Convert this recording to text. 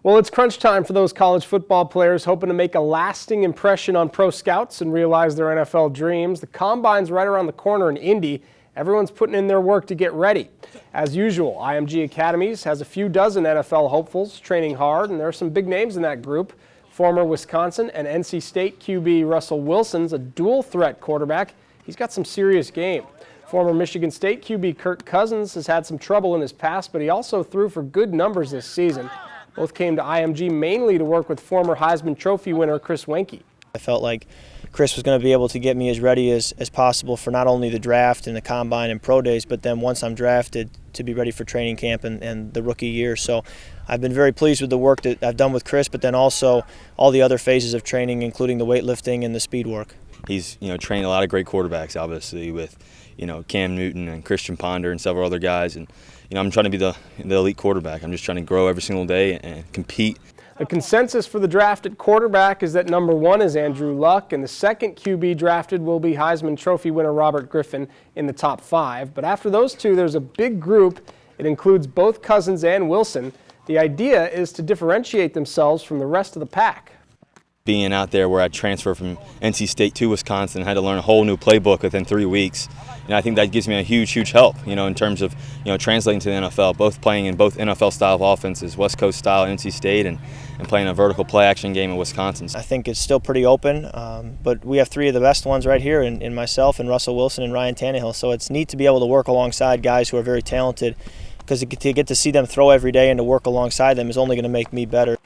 Well, it's crunch time for those college football players hoping to make a lasting impression on pro scouts and realize their NFL dreams. The Combine's right around the corner in Indy. Everyone's putting in their work to get ready. As usual, IMG Academies has a few dozen NFL hopefuls training hard, and there are some big names in that group. Former Wisconsin and NC State QB Russell Wilson's a dual-threat quarterback. He's got some serious game. Former Michigan State QB Kirk Cousins has had some trouble in his past, but he also threw for good numbers this season. Both came to IMG mainly to work with former Heisman Trophy winner Chris Wenke. I felt like Chris was going to be able to get me as ready as possible for not only the draft and the combine and pro days, but then once I'm drafted to be ready for training camp and the rookie year. So I've been very pleased with the work that I've done with Chris, but then also all the other phases of training, including the weightlifting and the speed work. He's trained a lot of great quarterbacks, obviously, with Cam Newton and Christian Ponder and several other guys, and I'm trying to be the elite quarterback. I'm just trying to grow every single day and compete. The consensus for the draft at quarterback is that number 1 is Andrew Luck, and the second QB drafted will be Heisman Trophy winner Robert Griffin in the top 5. But after those two, there's a big group. It includes both Cousins and Wilson. The idea is to differentiate themselves from the rest of the pack. Being out there where I transferred from NC State to Wisconsin, I had to learn a whole new playbook within 3 weeks. And I think that gives me a huge help, in terms of, translating to the NFL, both playing in both NFL style of offenses, West Coast style at NC State, and playing a vertical play action game in Wisconsin. I think it's still pretty open, but we have 3 of the best ones right here in myself and Russell Wilson and Ryan Tannehill. So it's neat to be able to work alongside guys who are very talented, because to get to see them throw every day and to work alongside them is only going to make me better.